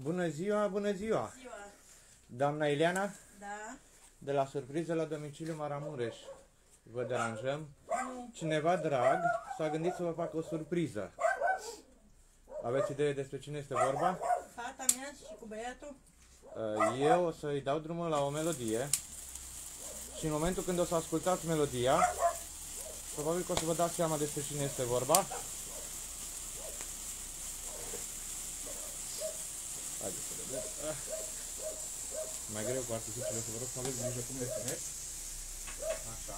Bună ziua, bună ziua! Ziua. Doamna Ileana, Da? de la Surpriză la domiciliu Maramureș. Vă deranjăm? Nu. Cineva drag s-a gândit să vă facă o surpriză. Aveți idee despre cine este vorba? Fata mea și cu băiatul? Eu o să-i dau drumul la o melodie și în momentul când o să ascultați melodia, probabil că o să vă dați seama despre cine este vorba. Haideți să vedem. Mai greu cu artificiile, să vă rog să aveți grijă cum le țineți. Așa.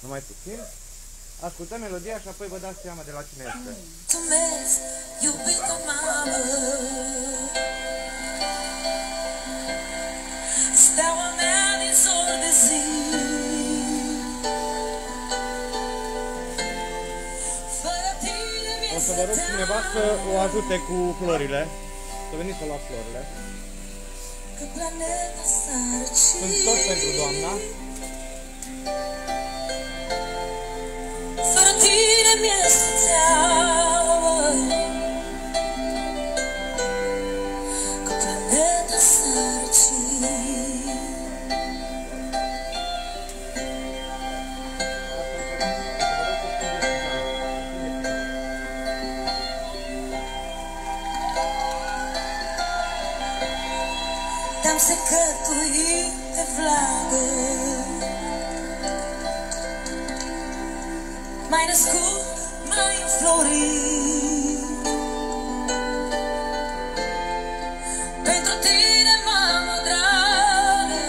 Numai puțin. Ascultăm melodia și apoi vă dați seama de la cine este. Mulțumesc, iubită mamă, steaua mea din zor de zi. Fără tine mi-e O să vă rog cineva să o ajute cu florile. Să veniți să luați florile. că planeta s-a răcit. Sunt tot pentru doamna. Fără tine mi-este teamă că planeta s-a răcit. Te-am secătuit de vlagă, m-ai născut, m-ai înflorit. Pentru tine, mamă dragă,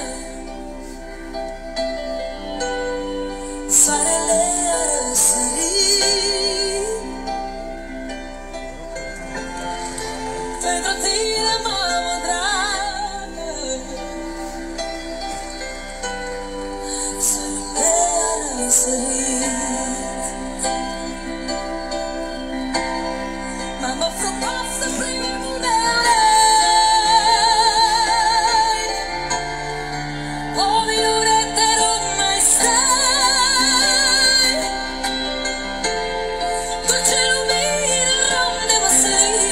soarele a răsărit. Pentru tine, mamă dragă, soarele a răsărit. Mamă frumoasă, primul meu rei, o minune te rog mai stai, dulce lumină rom de măslin,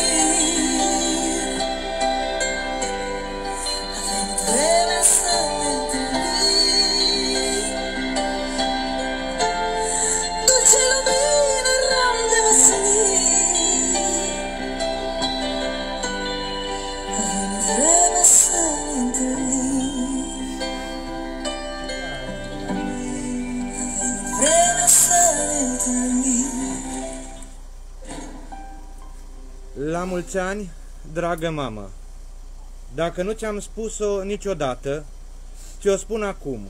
a venit vremea să ne întâlnim. Dulce lumină rom de măslin, a venit vremea să ne întâlnim. A venit vremea să ne întâlnim. La mulți ani, dragă mamă. Dacă nu ți-am spus-o niciodată, ți-o spun acum.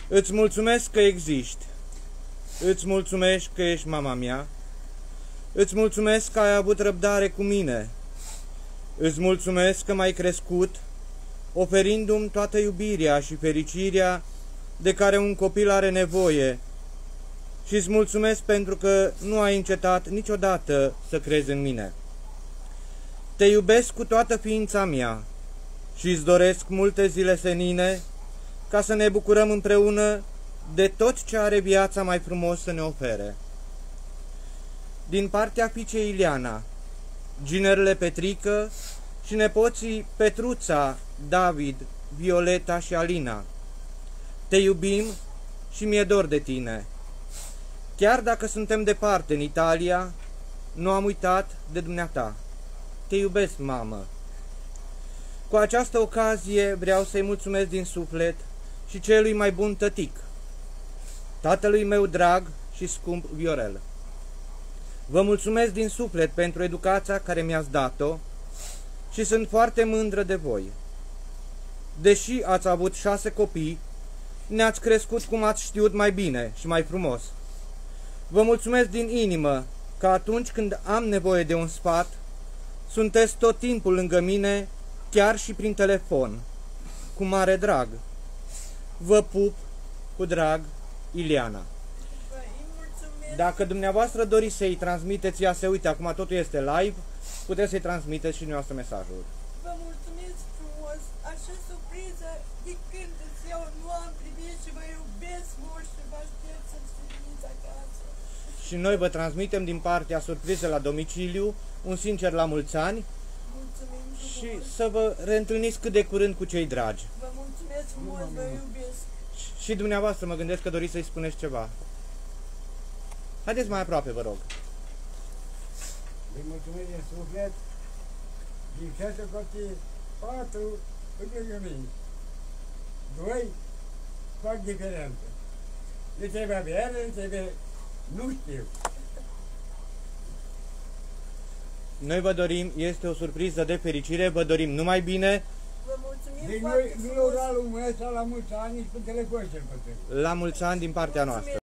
Îți mulțumesc că existi. Îți mulțumesc că ești mama mea. Îți mulțumesc că ai avut răbdare cu mine. Îți mulțumesc că m-ai crescut, oferindu-mi toată iubirea și fericirea de care un copil are nevoie. Și îți mulțumesc pentru că nu ai încetat niciodată să crezi în mine. Te iubesc cu toată ființa mea și îți doresc multe zile senine ca să ne bucurăm împreună de tot ce are viața mai frumos să ne ofere. Din partea fiicei Ileana, ginerele Petrică și nepoții Petruța, David, Violeta și Alina, te iubim și mi-e dor de tine. Chiar dacă suntem departe în Italia, nu am uitat de dumneata. Te iubesc, mamă. Cu această ocazie vreau să-i mulțumesc din suflet și celui mai bun tătic, tatălui meu drag și scump Viorel. Vă mulțumesc din suflet pentru educația care mi-ați dat-o și sunt foarte mândră de voi. Deși ați avut 6 copii, ne-ați crescut cum ați știut mai bine și mai frumos. Vă mulțumesc din inimă că atunci când am nevoie de un sfat, sunteți tot timpul lângă mine, chiar și prin telefon, cu mare drag. Vă pup cu drag, Ileana. Dacă dumneavoastră doriți să-i transmiteți, ea se uite, acum totul este live, puteți să-i transmiteți și dumneavoastră mesajul. Vă mulțumesc frumos. Așa surpriză de când eu nu am primit și vă iubesc mult și vă aștept să-ți veniți acasă. Și noi vă transmitem din partea Surpriză la domiciliu un sincer la mulți ani mulțumim și frumos. să vă reîntâlniți cât de curând cu cei dragi. Vă mulțumesc frumos, vă iubesc. Și dumneavoastră mă gândesc că doriți să-i spuneți ceva. Haideți mai aproape, vă rog. Îi mulțumesc din suflet, din 6 copii, 4 în lângă mine. 2 fac diferență. Le trebuie avere, le trebuie... Nu știu. Noi vă dorim, este o surpriză de fericire, vă dorim numai bine, Vă mulțumim Deci foarte nu frumos. ura lui ăsta la mulți ani, nici pe telefon cel puțin. la mulți ani din partea noastră.